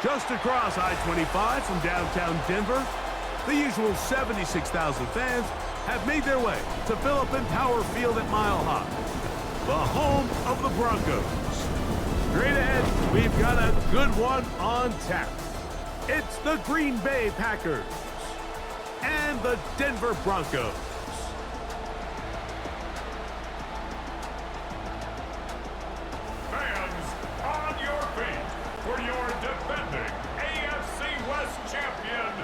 Just across I-25 from downtown Denver, the usual 76,000 fans have made their way to Philip and Power Field at Mile High, the home of the Broncos. Straight ahead, we've got a good one on tap. It's the Green Bay Packers and the Denver Broncos. Fans, on your feet for your defending AFC West champion,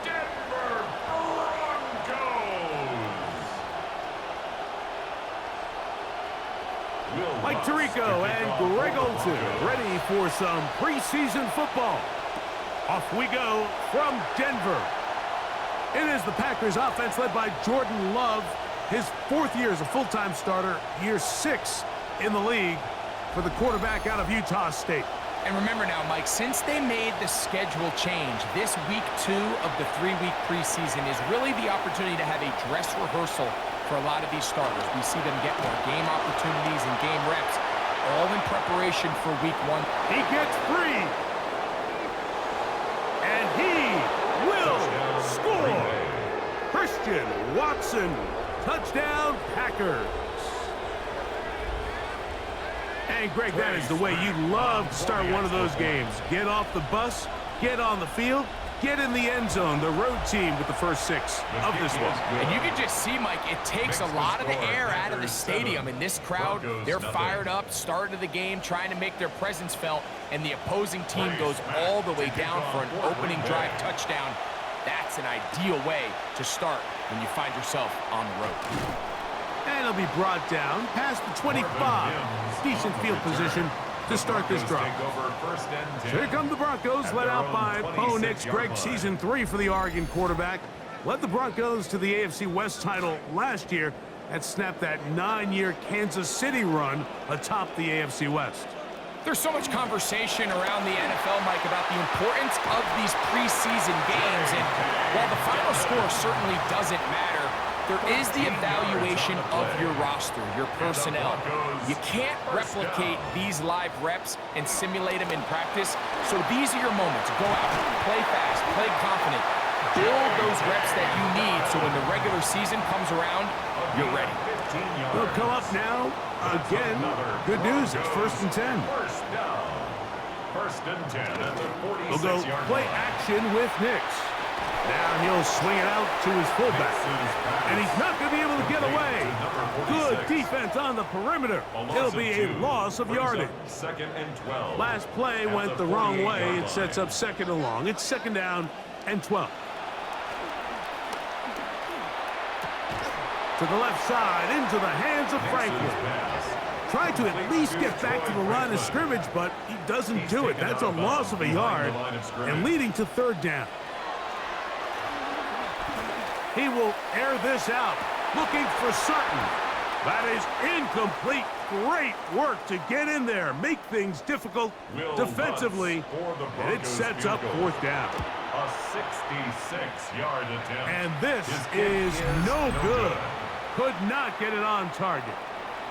Denver Broncos. Mike Tirico and Greg Olson ready for some preseason football. Off we go from Denver. It is the Packers offense led by Jordan Love. His 4th year as a full-time starter, year 6 in the league for the quarterback out of Utah State. And remember now, Mike, since they made the schedule change, this week 2 of the 3-week preseason is really the opportunity to have a dress rehearsal for a lot of these starters. We see them get more game opportunities and game reps, all in preparation for week 1. He gets free. And he will score. Christian Watson, touchdown Packers. And Greg, that is the way you love to start one of those games. Get off the bus, get on the field, get in the end zone. The road team with the first 6 of this one. And you can just see, Mike, it takes a lot of the air out of the stadium. And this crowd, they're fired up, start of the game, trying to make their presence felt. And the opposing team goes all the way down for an opening drive touchdown. That's an ideal way to start when you find yourself on the road. And it'll be brought down past the 25. Decent field position to start this drive. Here come the Broncos, led out by Bo Nix. Greg, season 3 for the Oregon quarterback. Led the Broncos to the AFC West title last year and snapped that 9-year Kansas City run atop the AFC West. There's so much conversation around the NFL, Mike, about the importance of these preseason games. And while the final score certainly doesn't matter, there is the evaluation of your roster, your personnel. You can't replicate these live reps and simulate them in practice. So these are your moments. Go out, play fast, play confident. Build those reps that you need so when the regular season comes around, you're ready. They'll come up now. Again, good news, it's 1st and 10. First and 10 at the 46-yard line. They'll go play action with Nix. Now he'll swing it out to his fullback. And he's not going to be able to get away. Good defense on the perimeter. It'll be a loss of yardage. Last play went the wrong way. It sets up 2nd and long. It's 2nd down and 12. To the left side, into the hands of Franklin. Trying to at least get back to the line of scrimmage, but he doesn't do it. That's a loss of a yard and leading to 3rd down. He will air this out, looking for Sutton. That is incomplete. Great work to get in there, make things difficult defensively, and it sets up 4th down. A 66-yard attempt. And this is no good. Could not get it on target.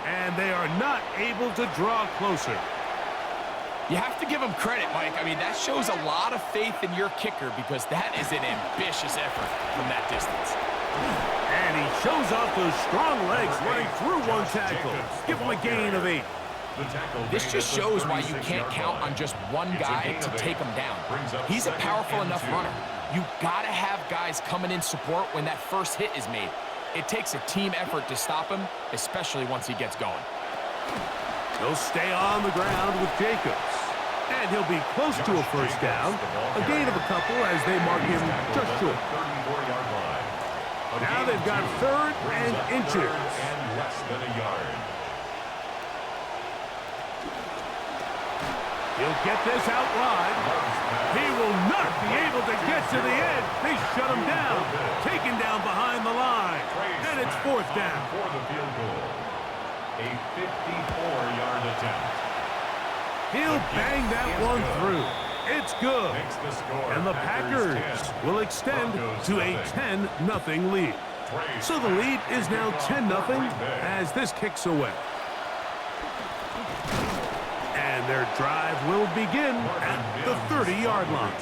And they are not able to draw closer. You have to give him credit, Mike. I mean, that shows a lot of faith in your kicker because that is an ambitious effort from that distance. And he shows off those strong legs running through one tackle. Give him a gain of 8. This just shows why you can't count on just one guy to take him down. He's a powerful enough runner. You got to have guys coming in support when that first hit is made. It takes a team effort to stop him, especially once he gets going. He'll stay on the ground with Jacobs. And he'll be close to a 1st down. A gain of a couple as they mark him just short. Now they've got 3rd and inches. He'll get this out wide. He will not be able to get to the edge. They shut him down. Taken down behind the line. And it's 4th down. For the field goal. A 54-yard attempt. He'll bang that one through. It's good. And the Packers will extend to a 10-0 lead. So the lead is now 10-0 as this kicks away. And their drive will begin at the 30-yard line.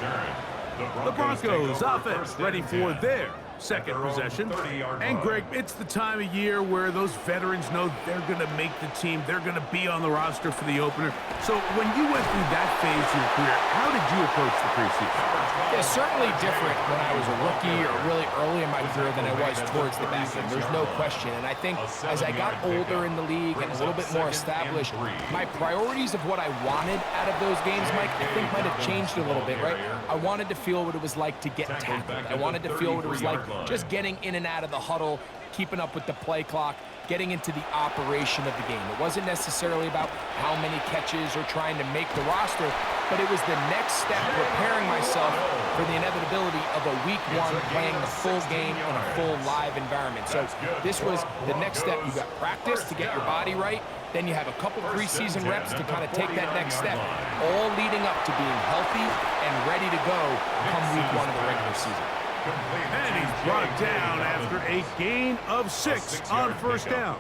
The Broncos offense ready for their second possession. And, Greg, it's the time of year where those veterans know they're going to make the team. They're going to be on the roster for the opener. So when you went through that phase of your career, how did you approach the preseason? Yeah, certainly different when I was a rookie or really early in my career than I was towards the back end. There's no question. And I think as I got older in the league and a little bit more established, my priorities of what I wanted out of those games, Mike, I think might have changed a little bit, right? I wanted to feel what it was like to get tackled. I wanted to feel what it was like just getting in and out of the huddle, keeping up with the play clock, getting into the operation of the game. It wasn't necessarily about how many catches or trying to make the roster, but it was the next step, preparing myself for the inevitability of a week one playing the full game in a full live environment. So this was the next step. You got practice to get your body right. Then you have a couple preseason reps to kind of take that next step, all leading up to being healthy and ready to go come week one of the regular season. And he's brought down after a gain of 6 on first down.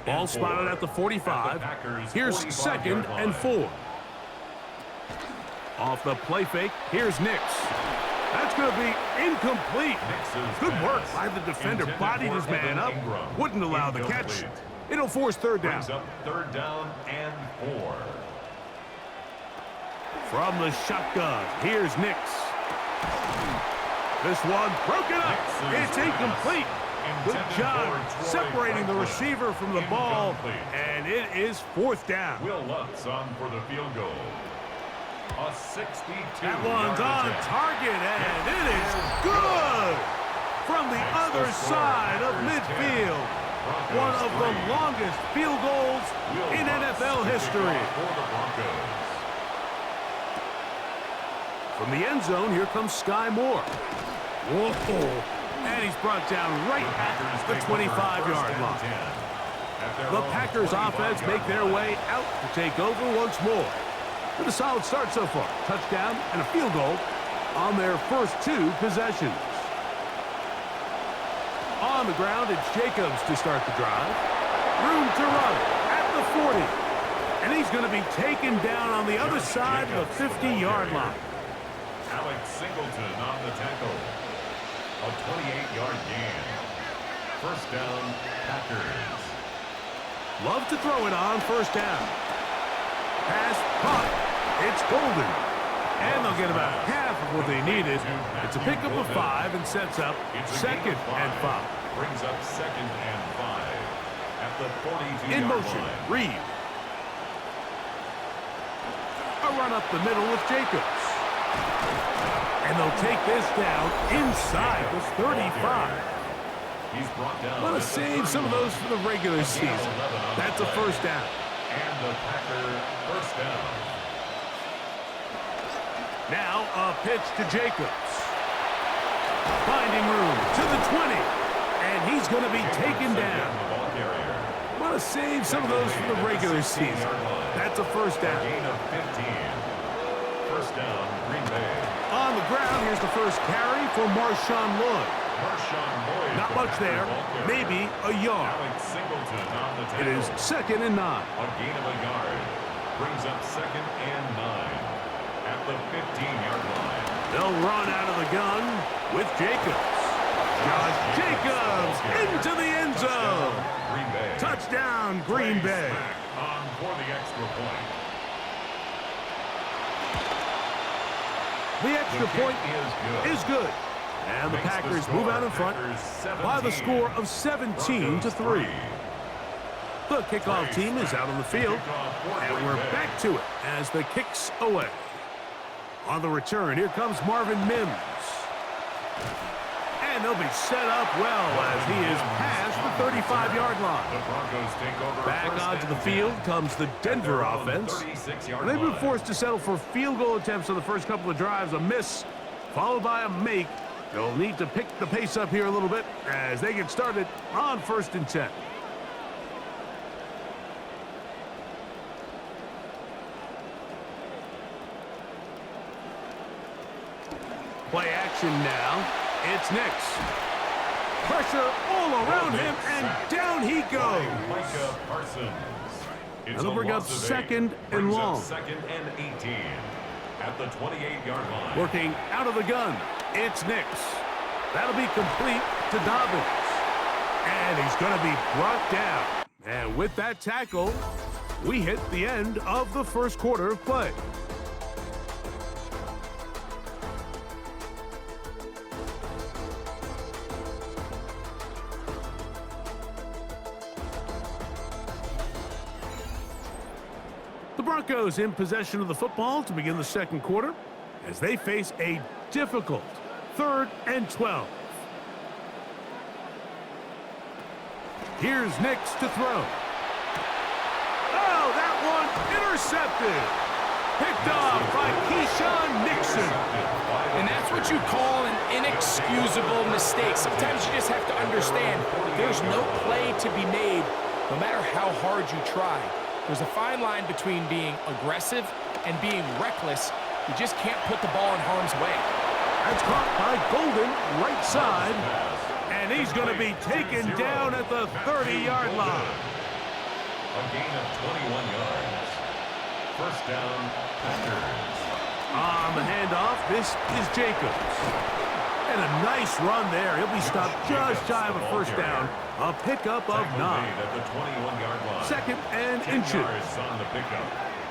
Ball spotted at the 45. Here's 2nd and 4. Off the play fake, here's Nix. That's going to be incomplete. Good work by the defender. Bodied his man up. Wouldn't allow the catch. It'll force 3rd down. Third down and 4. From the shotgun, here's Nix. This one broken up. It's incomplete. Good job separating the receiver from the ball, and it is 4th down. Will Lutz on for the field goal. A 62. That one's on target, and it is good from the other side of midfield. One of the longest field goals in NFL history. From the end zone, here comes Sky Moore. Whoa. And he's brought down right at the 25-yard line. The Packers offense make their way out to take over once more. With a solid start so far. Touchdown and a field goal on their first 2 possessions. On the ground, it's Jacobs to start the drive. Room to run at the 40. And he's going to be taken down on the other side of the 50-yard line. Alex Singleton on the tackle. A 28-yard gain. First down, Packers. Love to throw it on first down. Pass, caught. It's golden. And they'll get about half of what they needed. It's a pickup of 5 and sets up 2nd and 5. Brings up 2nd and 5 at the 42-yard line. In motion, Reed. A run up the middle with Jacobs. And they'll take this down inside the 35. He's brought down. Want to save some of those for the regular season. That's a first down. And the Packer first down. Now a pitch to Jacobs. Finding room to the 20. And he's going to be taken down. Want to save some of those for the regular season. That's a first down. Gain of 15. First down, Green Bay. On the ground, here's the first carry for Marshawn Lloyd. Not much there, maybe a yard. Alex Singleton on the tackle. It is 2nd and 9. A gain of a yard. Brings up 2nd and 9 at the 15-yard line. They'll run out of the gun with Jacobs. Josh Jacobs into the end zone. Green Bay. Touchdown, Green Bay. On for the extra point. The extra point is good. And the Packers move out in front by the score of 17-3. The kickoff team is out on the field, and we're back to it as the kick's away. On the return, here comes Marvin Mims. And they'll be set up well as he is past the 35-yard line. Back onto the field comes the Denver offense. And they've been forced to settle for field goal attempts on the first couple of drives. A miss, followed by a make. They'll need to pick the pace up here a little bit as they get started on 1st and 10. Play action now. It's Nix. Pressure all around him, and down he goes. Micah Parsons And they'll bring up second and long. Second and 18 at the 28-yard line. Working out of the gun, it's Nix. That'll be complete to Dobbins. And he's going to be brought down. And with that tackle, we hit the end of the first quarter of play. The Broncos in possession of the football to begin the second quarter as they face a difficult 3rd and 12. Here's Nix to throw. Oh, that one intercepted. Picked off by Keyshawn Nixon. And that's what you call an inexcusable mistake. Sometimes you just have to understand there's no play to be made no matter how hard you try. There's a fine line between being aggressive and being reckless. You just can't put the ball in harm's way. That's caught by Golden, right side. And he's going to be taken down at the 30-yard line. A gain of 21 yards. First down, Packers. On the handoff, this is Jacobs. And a nice run there. He'll be stopped just shy of a first down. A pickup of 9. At the 21-yard line. Second and 10 inches. yards on the pickup.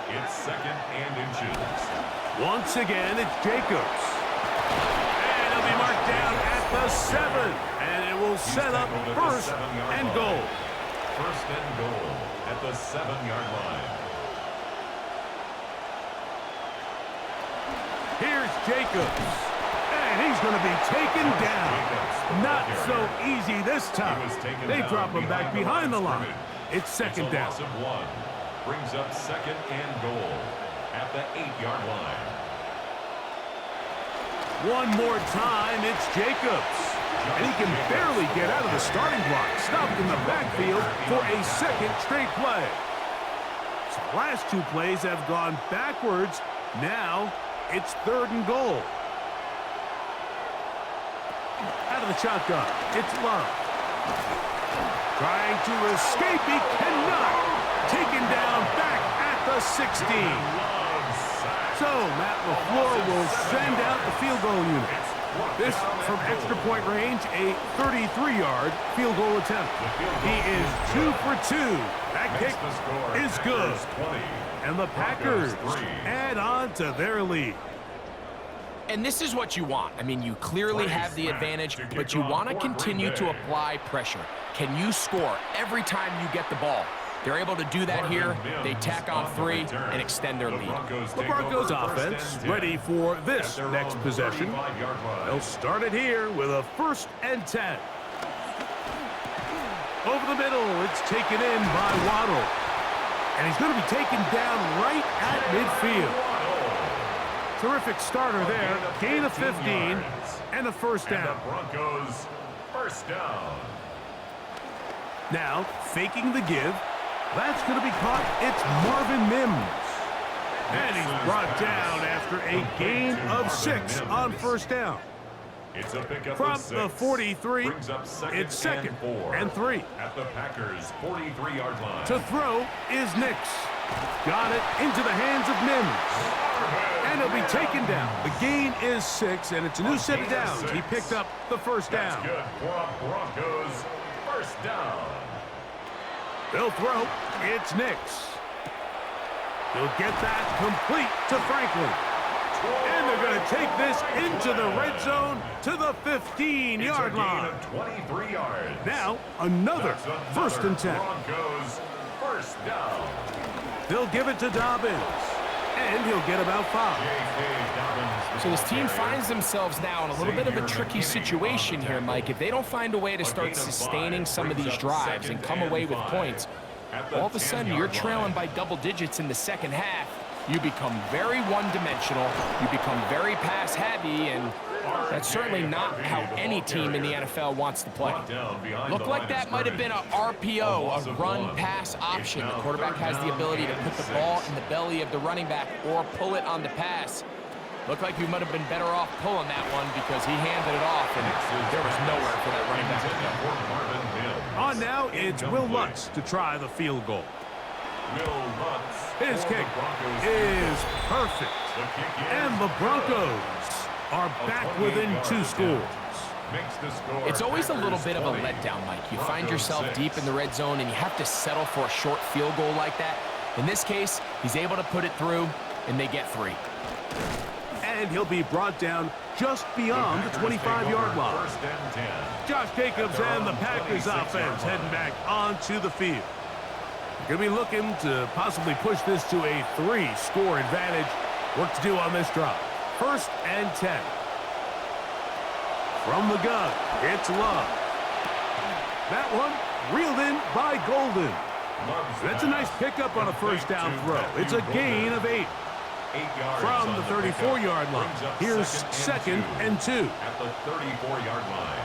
It's second and inches. Once again, it's Jacobs. And he'll be marked down at the 7. And it will set up first and goal. First and goal at the 7-yard line. Here's Jacobs. And he's going to be taken down. Not so easy this time. They drop him back behind the line. It's second down. Loss of 1. Brings up second and goal at the 8-yard line. One more time, it's Jacobs. And he can barely get out of the starting block. Stopped in the backfield for a second straight play. So the last 2 plays have gone backwards. Now it's 3rd and goal. Out of the shotgun, it's Love. Trying to escape, he cannot. Taken down back at the 16. So Matt LaFleur will send out the field goal unit. This from extra point range, a 33-yard field goal attempt. He is 2 for 2. That kick is good. And the Packers add on to their lead. And this is what you want. I mean, you clearly have the advantage, but you want to continue to apply pressure. Can you score every time you get the ball? They're able to do that here. They tack on 3 and extend their lead. The Broncos offense ready for this next possession. They'll start it here with a 1st and 10. Over the middle, it's taken in by Waddle. And he's going to be taken down right at midfield. Terrific starter there. Gain of 15 and a first down. And the Broncos first down. Now, faking the give. That's going to be caught. It's Marvin Mims. And he's brought down after a gain of 6 on first down. It's a pickup From of 6. the 43, it's second and 3. At the Packers' 43-yard line. To throw is Nix. Got it into the hands of Mims. And he'll be taken down. The gain is 6, and it's a new set of downs. He picked up the first down. That's good for a Broncos first down. They'll throw. It's Nix. He'll get that complete to Franklin. And they're going to take this into the red zone to the 15-yard line. 23 yards. Now, another 1st and 10. Broncos first down. They'll give it to Dobbins. And he'll get about 5. So this team finds themselves now in a little bit of a tricky situation here, Mike. If they don't find a way to start sustaining some of these drives and come away with points, all of a sudden you're trailing by double digits in the second half. You become very one-dimensional. You become very pass-heavy, and that's certainly not how any team in the NFL wants to play. Looked like that might have been a RPO, a run-pass option. The quarterback has the ability to put the ball in the belly of the running back or pull it on the pass. Looked like we might have been better off pulling that one because he handed it off, and there was nowhere for that running back to go. On now, it's Will Lutz to try the field goal. His kick is perfect. And the Broncos are back within 2 scores. It's always a little bit of a letdown, Mike. You find yourself deep in the red zone and you have to settle for a short field goal like that. In this case, he's able to put it through, and they get 3. And he'll be brought down just beyond the 25-yard line. Josh Jacobs and the Packers offense heading back onto the field. Going to be looking to possibly push this to a 3-score advantage. Work to do on this drive. 1st and 10. From the gun, it's Love. That one reeled in by Golden. That's a nice pickup on a 1st down throw. It's a gain of 8. From the 34-yard line, here's 2nd and 2. At the 34-yard line.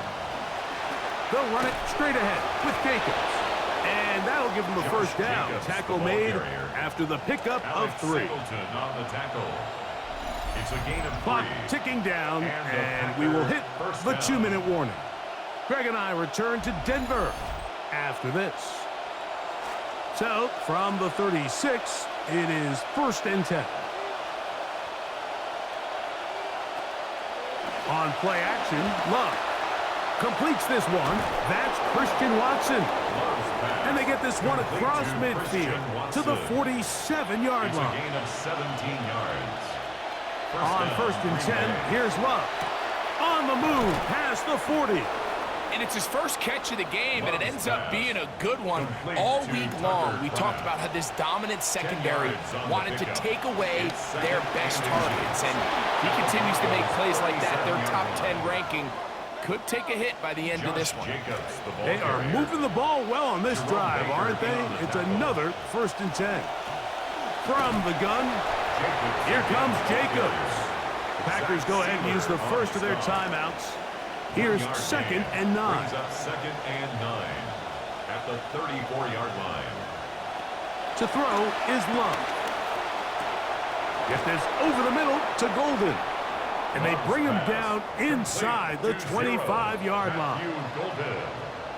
They'll run it straight ahead with Jacobs. And that'll give them the 1st down. Tackle made after the pickup of 3. On the tackle. It's a gain of 3. Clock ticking down, and we will hit the 2-minute warning. Greg and I return to Denver after this. So, from the 36, it is 1st and 10. On play action, Love completes this one. That's Christian Watson. And they get this one across midfield to the 47-yard line. It's a gain of 17 yards. On 1st and 10, here's Love. On the move, past the 40. And it's his first catch of the game, and it ends up being a good one. All week long, we talked about how this dominant secondary wanted to take away their best targets, and he continues to make plays like that. Their top 10 ranking could take a hit by the end of this one. They are moving the ball well on this drive, aren't they? It's another 1st and 10. From the gun, here comes Jacobs. The Packers go ahead and use the first of their timeouts. Here's 2nd and 9. Brings up 2nd and 9 at the 34-yard line. To throw is Love. Get this over the middle to Golden. And they bring him down inside the 25-yard line.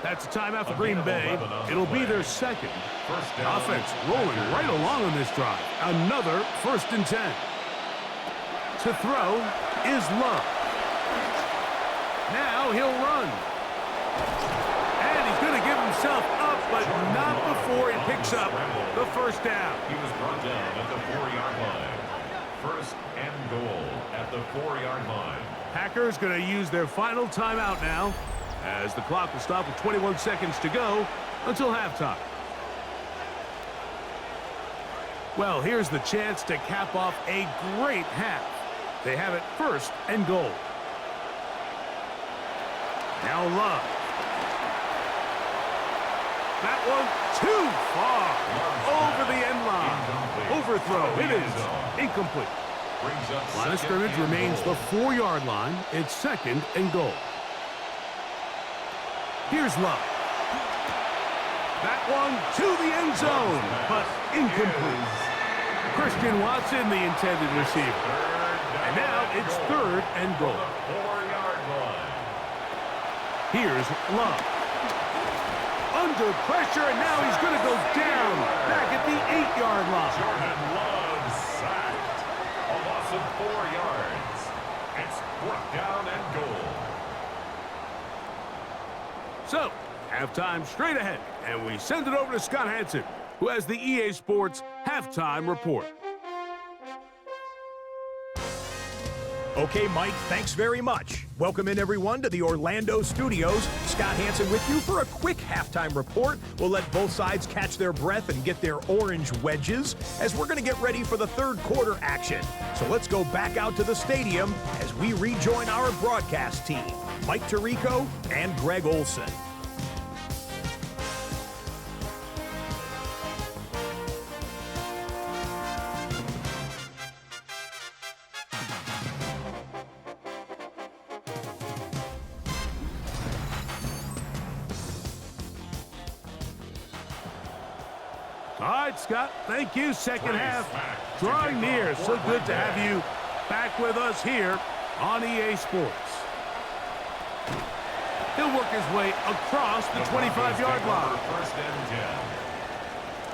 That's a timeout for Green Bay. It'll be their 2nd. Offense rolling right along on this drive. Another 1st and 10. To throw is Love. Now he'll run. And he's going to give himself up, but not before he picks up the 1st down. He was brought down at the 4-yard line. 1st and goal at the 4-yard line. Packers going to use their final timeout now, as the clock will stop with 21 seconds to go until halftime. Well, here's the chance to cap off a great half. They have it 1st and goal. Now Love. That one too far. Over the end line. Overthrow. It is incomplete. Line of scrimmage remains the 4-yard line. It's 2nd and goal. Here's Love. That one to the end zone, but incomplete. Christian Watson, the intended receiver. And now it's 3rd and goal. Here's Love. Under pressure, and now he's going to go down back at the 8-yard line. Jordan Love sacked. A loss of 4 yards. It's brought down and goal. So, halftime straight ahead, and we send it over to Scott Hansen, who has the EA Sports halftime report. Okay, Mike, thanks very much. Welcome in, everyone, to the Orlando studios. Scott Hansen with you for a quick halftime report. We'll let both sides catch their breath and get their orange wedges as we're going to get ready for the 3rd quarter action. So let's go back out to the stadium as we rejoin our broadcast team, Mike Tirico and Greg Olson. All right, Scott, thank you. Second half drawing near. So good to have you back with us here on EA Sports. He'll work his way across the 25-yard line. 1st and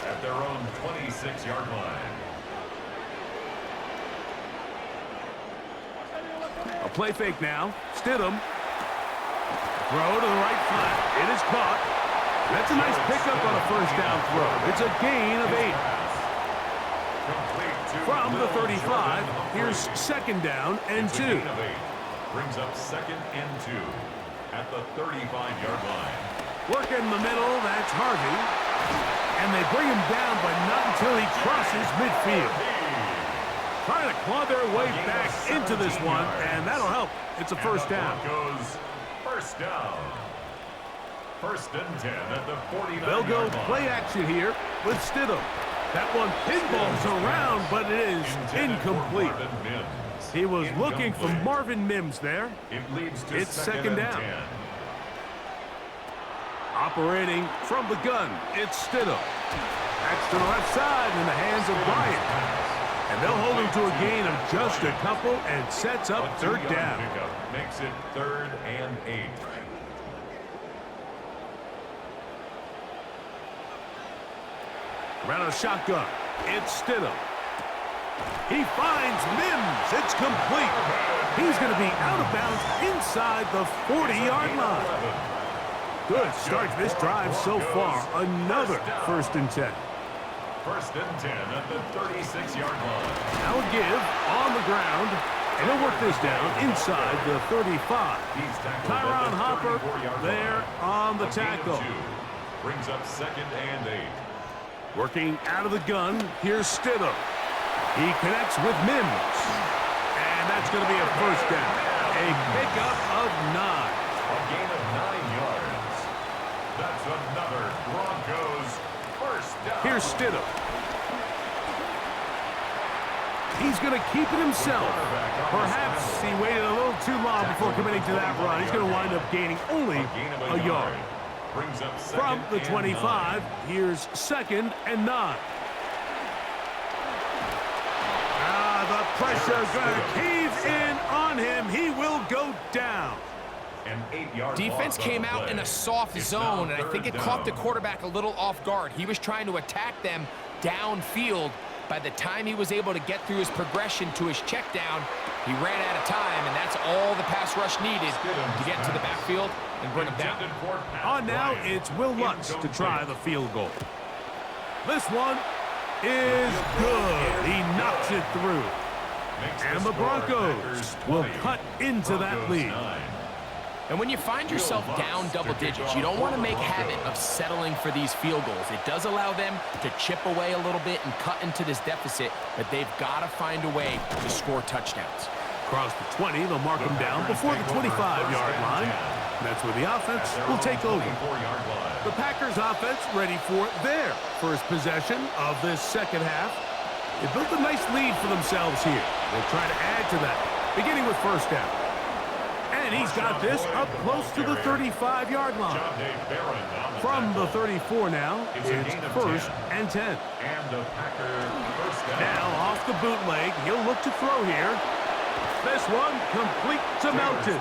10. at their own 26-yard line. A play fake now. Stidham. Throw to the right flat. It is caught. That's a nice pickup on a first down throw. It's a gain of 8. From the 35, here's second down and 2. Brings up second and 2 at the 35-yard line. Work in the middle, that's Harvey. And they bring him down, but not until he crosses midfield. Trying to claw their way back into this one, and that'll help. It's a first down. Broncos first down. First and 10 at the 49-yard line. They'll go play action here with Stidham. That one pinballs around, but it is incomplete. He was looking for Marvin Mims there. It leads to it's second down. 10. Operating from the gun, it's Stidham. That's to the left side in the hands of Bryant. And they'll hold him to a gain of just a couple and sets up third down. Makes it third and 8. Around a shotgun, it's Stidham. He finds Mims. It's complete. He's going to be out of bounds inside the 40-yard line. Good start to this drive so far. Another first and 10. First and 10 at the 36-yard line. Now a give on the ground. And he'll work this down inside the 35. Tyron Hopper there on the tackle. Brings up second and 8. Working out of the gun, here's Stidham. He connects with Mims. And that's going to be a first down. A pickup of 9. A gain of 9 yards. That's another Broncos first down. Here's Stidham. He's going to keep it himself. Perhaps he waited a little too long before committing to that run. He's going to wind up gaining only a yard. Brings up From the 25, here's second and 9. The pressure going to cave in on him. He will go down. An 8-yard defense came out in a soft zone, and I think it caught the quarterback a little off guard. He was trying to attack them downfield. By the time he was able to get through his progression to his check down, he ran out of time, and that's all the pass rush needed to get to the backfield and bring him down. On now, it's Will Lutz to try the field goal. This one is good. He knocks it through. And the Broncos will cut into that lead. And when you find yourself down double digits, you don't want to make habit of settling for these field goals. It does allow them to chip away a little bit and cut into this deficit, but they've got to find a way to score touchdowns. Across the 20, they'll mark him down before the 25-yard line. And that's where the offense will take over. The Packers offense ready for their first possession of this second half. They built a nice lead for themselves here. They'll try to add to that, beginning with first down. And he's got this up close to the 35-yard line. From the 34 now, it's first and 10. Now off the bootleg, he'll look to throw here. This one complete to Melton.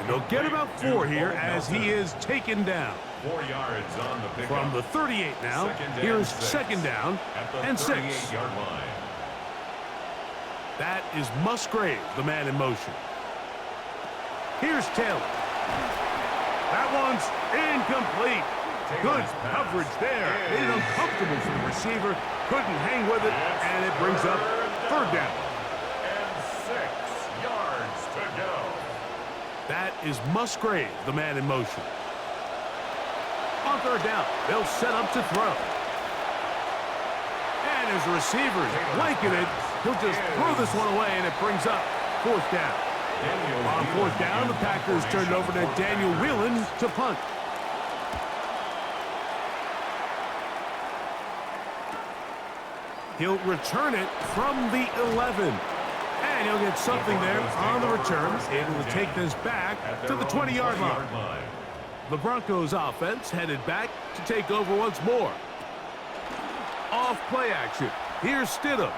And they'll get about 4 here as he is taken down. 4 yards on the pickup. From the 38 now, here's second down and 6. That is Musgrave, the man in motion. Here's Taylor. That one's incomplete. Good coverage there. Made it uncomfortable for the receiver. Couldn't hang with it, and it brings up third down. And 6 yards to go. That is Musgrave, the man in motion. On third down, they'll set up to throw. And his receiver's blanketed. He'll just throw this one away, and it brings up fourth down. On fourth down, the Packers turned over to Daniel Whelan to punt. He'll return it from the 11. And he'll get something there on the return, able to take this back to the 20-yard line. The Broncos offense headed back to take over once more. Off play action. Here's Stidham.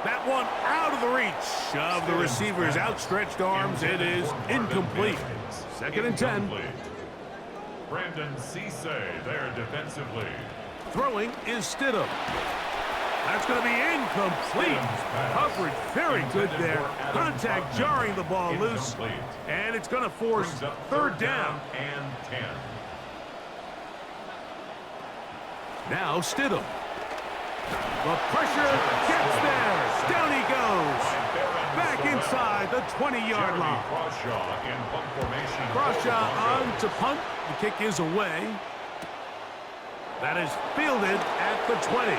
That one out of the reach of the receiver's outstretched arms. It is incomplete. Second and 10. Brandon Cisse there defensively. Throwing is Stidham. That's going to be incomplete. Coverage very good there. Contact jarring the ball loose. And it's going to force third down. And 10. Now Stidham. The pressure gets there. Down he goes. Back inside the 20-yard line. Crawshaw on to punt. The kick is away. That is fielded at the 20.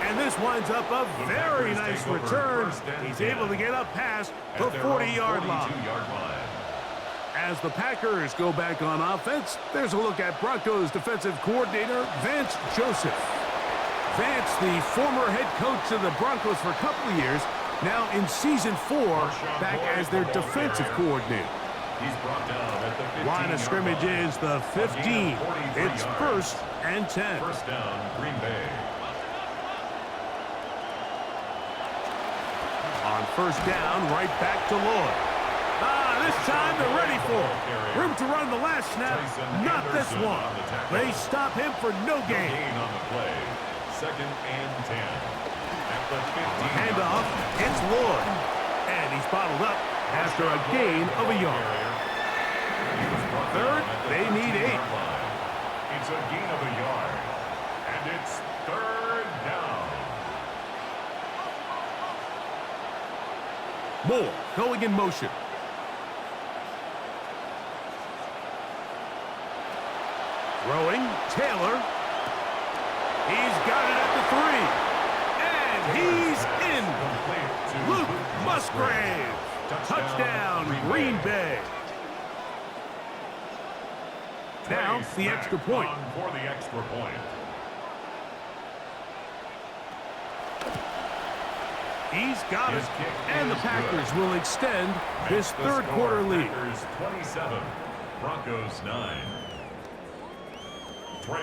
And this winds up a very nice return. He's able to get up past the 40-yard line. As the Packers go back on offense, there's a look at Broncos defensive coordinator Vance Joseph. Vance, the former head coach of the Broncos for a couple of years, now in season 4, back as their defensive coordinator. Line of scrimmage is the 15. It's 1st and 10. First down, Green Bay. On first down, right back to Lloyd. This time they're ready for it. Room to run the last snap, not this one. They stop him for no gain. On the play. Second and 10. At the 15. Handoff, it's Lloyd. And he's bottled up after a gain of a yard. Third, they need 8. It's a gain of a yard. And it's third down. Moore going in motion. Throwing, Taylor. He's got it at the 3. And he's in. Luke Musgrave. Touchdown, Green Bay. Now, the extra point. For the extra point. He's got it. And the Packers will extend this third quarter lead. Packers 27, Broncos 9.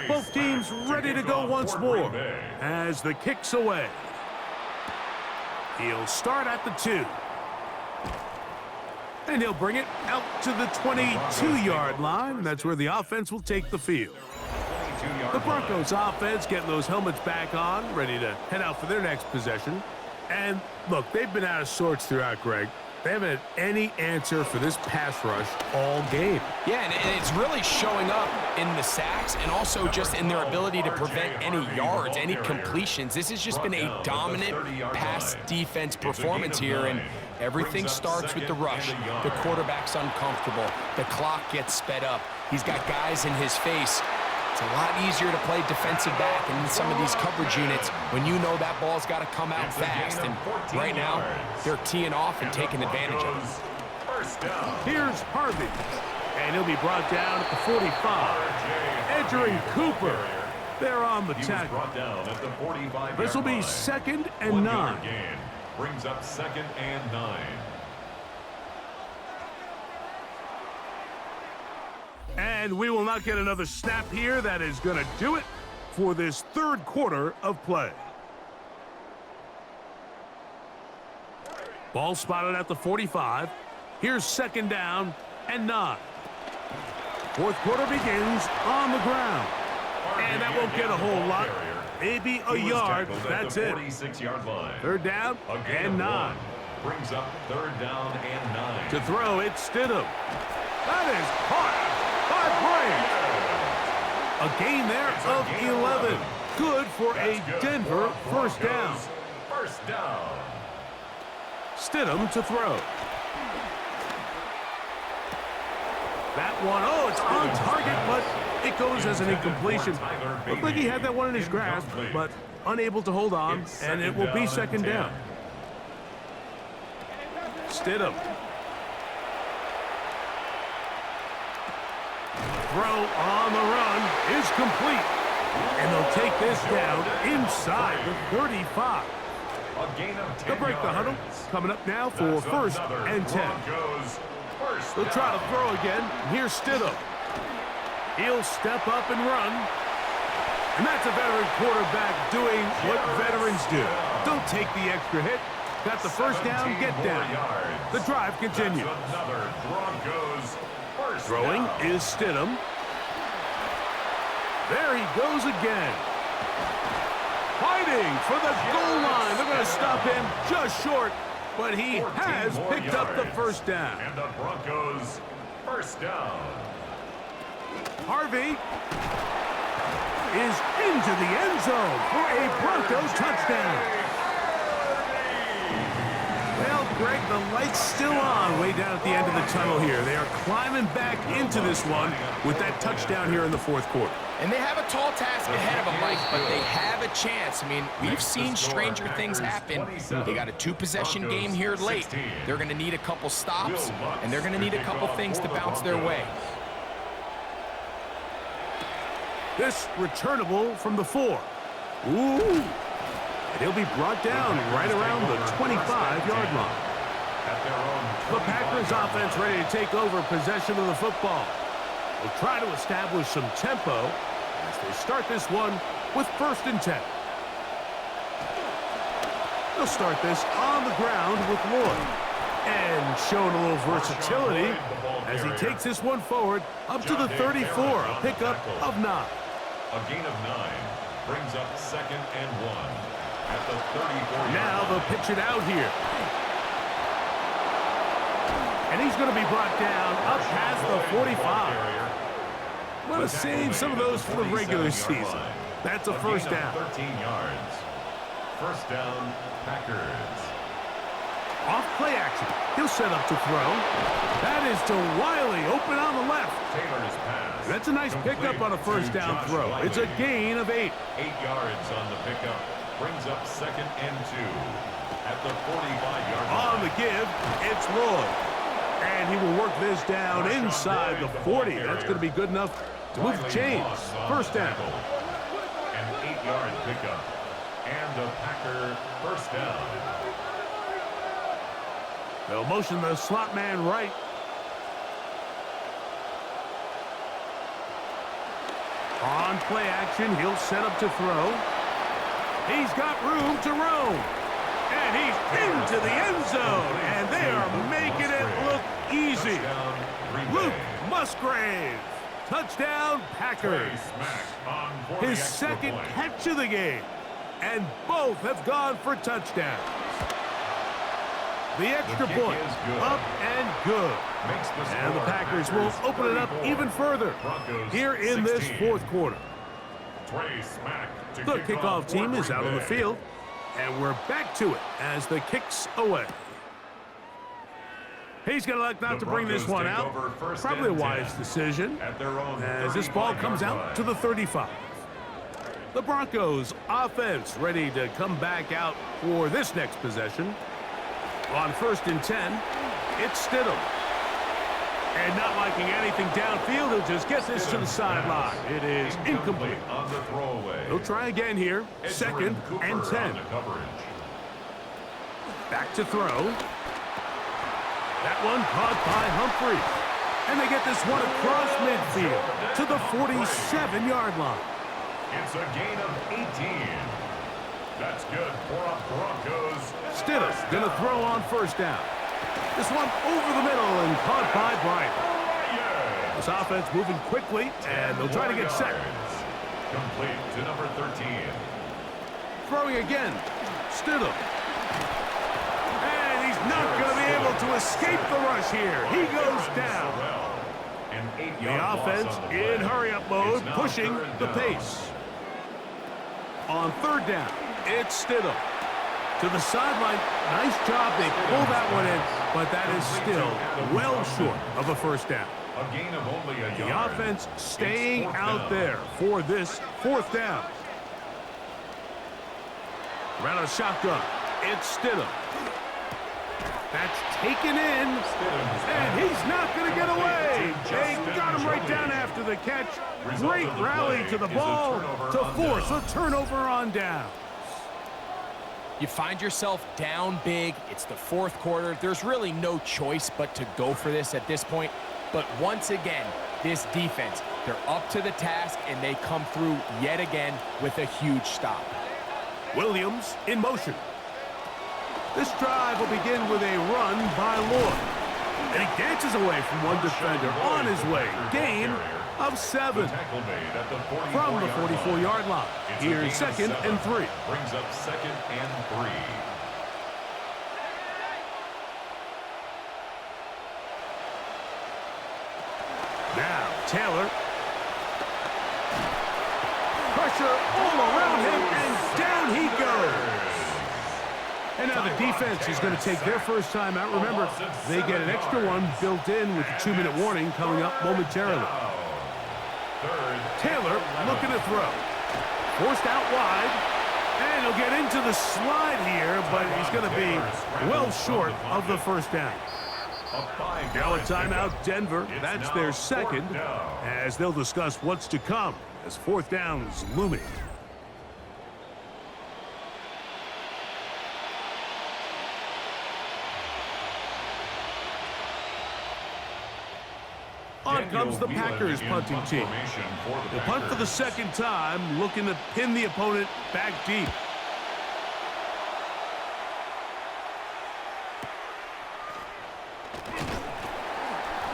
Both teams ready to go once more as the kick's away. He'll start at the 2. And he'll bring it out to the 22-yard line. That's where the offense will take the field. The Broncos offense getting those helmets back on, ready to head out for their next possession. And look, they've been out of sorts throughout, Greg. They haven't had any answer for this pass rush all game. Yeah, and it's really showing up in the sacks and also just in their ability to prevent any yards, any completions. This has just been a dominant pass defense performance here, and everything starts with the rush. The quarterback's uncomfortable. The clock gets sped up. He's got guys in his face. It's a lot easier to play defensive back in some of these coverage units when you know that ball's got to come out fast. And right now, they're teeing off and taking advantage of it. Here's Harvey. And he'll be brought down at the 45. Edgerrin Cooper. They're on the tackle. This will be 2nd and 9. Brings up 2nd and 9. And we will not get another snap here. That is going to do it for this third quarter of play. Ball spotted at the 45. Here's 2nd down and 9. Fourth quarter begins on the ground. And that won't get a whole lot. Maybe a yard. That's it. 46-yard line. Third down and 9. Brings up 3rd down and 9. To throw, it's Stidham. That is caught by Bryant. A gain there of 11. Good for a Denver first down. First down. Stidham to throw. That one, oh, it's on target, but it goes as an incompletion. Looked like he had that one in his grasp, but unable to hold on, and it will be 2nd down. Stidham. Throw on the run is complete. And they'll take this down inside the 35. They'll break the huddle. Coming up now for 1st and 10. They'll try to throw again. Here's Stidham. He'll step up and run. And that's a veteran quarterback doing what veterans do. Don't take the extra hit. Got the first down, get down. The drive continues. Throwing is Stidham. There he goes again. Fighting for the goal line. They're going to stop him just short, but he has picked up the first down. And the Broncos first down. Harvey is into the end zone for a Broncos touchdown. Well, Greg, the light's still on way down at the end of the tunnel here. They are climbing back into this one with that touchdown here in the fourth quarter. And they have a tall task ahead of them, Mike, but they have a chance. I mean, we've seen stranger things happen. They got a two-possession game here late. They're going to need a couple stops, and they're going to need a couple things to bounce their way. This returnable from the 4. Ooh. And he'll be brought down right around the 25-yard line. The Packers offense ready to take over possession of the football. They'll try to establish some tempo as they start this one with 1st and 10. They'll start this on the ground with Lloyd. And showing a little versatility as he takes this one forward up to the 34, a pickup of 9. A gain of 9 brings up 2nd and 1. At the 34. Now they'll pitch it out here. And he's going to be brought down up past the 45. Want to save some of those for the regular season. That's a first down. 13 yards. First down, Packers. Off play action. He'll set up to throw. That is to Wiley, open on the left. Taylor's pass. That's a nice pickup on a first down throw. It's a gain of 8. 8 yards on the pickup. Brings up 2nd and 2 at the 45-yard line. On the give, it's Lloyd. And he will work this down inside the 40. That's going to be good enough to move the chains. First down. An 8-yard pickup. And the Packer first down. They'll motion the slot man right. On play action, he'll set up to throw. He's got room to roam. And he's into the end zone. And they are making it look easy. Luke Musgrave. Touchdown, Packers. His 2nd catch of the game. And both have gone for touchdowns. The extra point, up and good. And the Packers will open it up even further here in this fourth quarter. The kickoff team is out on the field, and we're back to it as the kick's away. He's going to elect not to bring this one out. Probably a wise decision as this ball comes out to the 35. The Broncos offense ready to come back out for this next possession. On 1st and 10, it's Stidham. And not liking anything downfield, he'll just get this to the sideline. It is incomplete. He'll try again here. 2nd and 10. Back to throw. That one caught by Humphrey. And they get this one across midfield to the 47-yard line. It's a gain of 18. That's good for a Broncos. Stidham going to throw on 1st down. This one over the middle and caught by Bryant. This offense moving quickly, and they'll try to get set. Complete to number 13. Throwing again. Stidham. And he's not going to be able to escape the rush here. He goes down. The offense in hurry-up mode, pushing the pace. On 3rd down, it's Stidham. To the sideline, nice job. They pull that one in, but that is still well short of a 1st down. A gain of only a yard. The offense staying out there for this 4th down. Around a shotgun, it's Stidham. That's taken in, and he's not going to get away. They got him right down after the catch. Great rally to the ball to force a turnover on down. You find yourself down big. It's the 4th quarter. There's really no choice but to go for this at this point. But once again, this defense, they're up to the task, and they come through yet again with a huge stop. Williams in motion. This drive will begin with a run by Lloyd. And he dances away from one defender on his way. Gain of 7 from the 44-yard line. Here's 2nd and 3. Brings up 2nd and 3. Now, Taylor. Pressure all around him, and down he goes. And now the defense is going to take their first time out. Remember, they get an extra one built in with the 2-minute warning coming up momentarily. Taylor looking to throw. Forced out wide. And he'll get into the slide here, but he's going to be well short of the first down. Now a timeout, Denver. That's their 2nd, as they'll discuss what's to come as 4th down's looming. On comes the Packers punting team. They'll punt for the 2nd time, looking to pin the opponent back deep.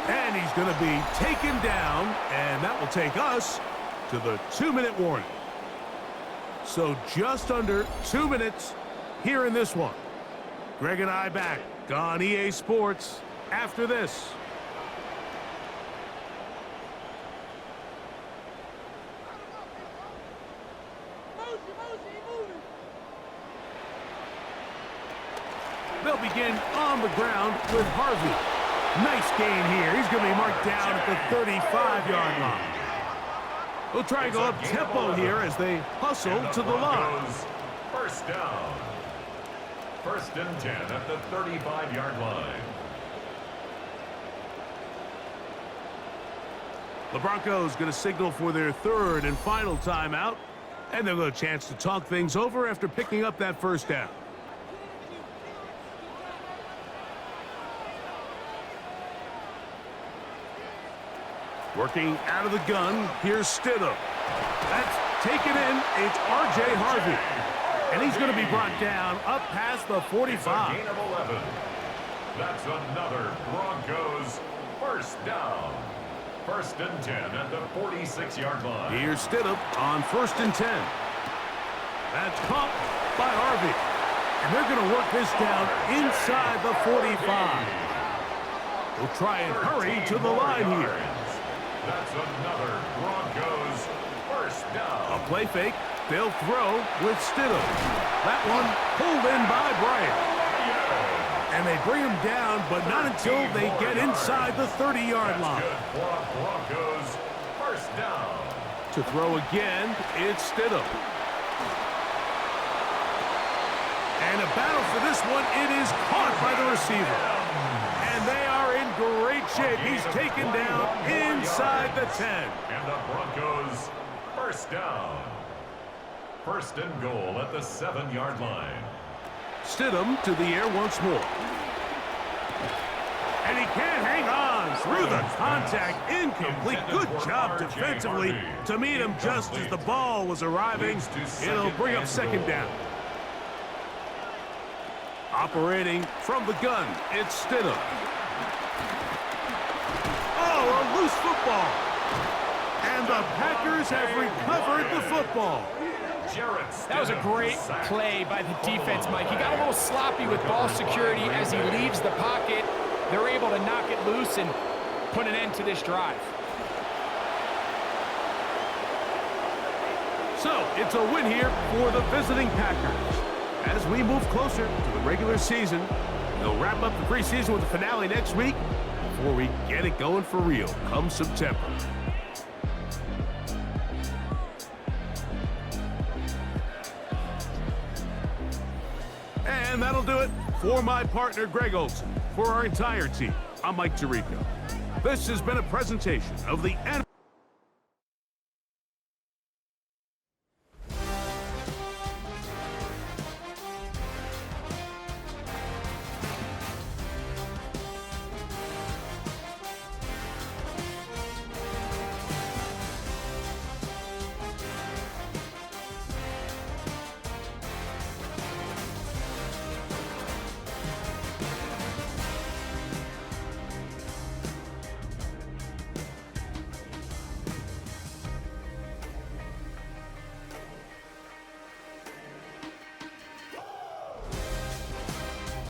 And he's going to be taken down, and that will take us to the 2-minute warning. So just under 2 minutes here in this one. Greg and I back on EA Sports after this. They'll begin on the ground with Harvey. Nice gain here. He's going to be marked down at the 35-yard line. We'll try and go up tempo here as they hustle to the line. First down. 1st and 10 at the 35-yard line. The Broncos going to signal for their 3rd and final timeout, and they'll get a chance to talk things over after picking up that first down. Working out of the gun, here's Stidham. That's taken in. It's R.J. Harvey. And he's going to be brought down up past the 45. Gain of 11. That's another Broncos first down. 1st and 10 at the 46-yard line. Here's Stidham on 1st and 10. That's caught by Harvey. And they're going to work this down inside the 45. We'll try and hurry to the line here. That's another Broncos first down. A play fake. They'll throw with Stidham. That one pulled in by Bryant. And they bring him down, but not until they get inside the 30-yard line. Broncos first down. To throw again, it's Stidham. And a battle for this one. It is caught by the receiver. And they are in great shape. He's taken down inside the 10. And the Broncos first down. 1st and goal at the 7-yard line. Stidham to the air once more. And he can't hang on through the contact. Incomplete. Good job defensively to meet him just as the ball was arriving. It'll bring up 2nd down. Operating from the gun, it's Stidham. Oh, a loose football. And the Packers have recovered the football. That was a great play by the defense, Mike. He got a little sloppy with ball security as he leaves the pocket. They're able to knock it loose and put an end to this drive. So, it's a win here for the visiting Packers. As we move closer to the regular season, they'll wrap up the preseason with the finale next week before we get it going for real come September. And that'll do it for my partner, Greg Olson. For our entire team, I'm Mike Tirico. This has been a presentation of the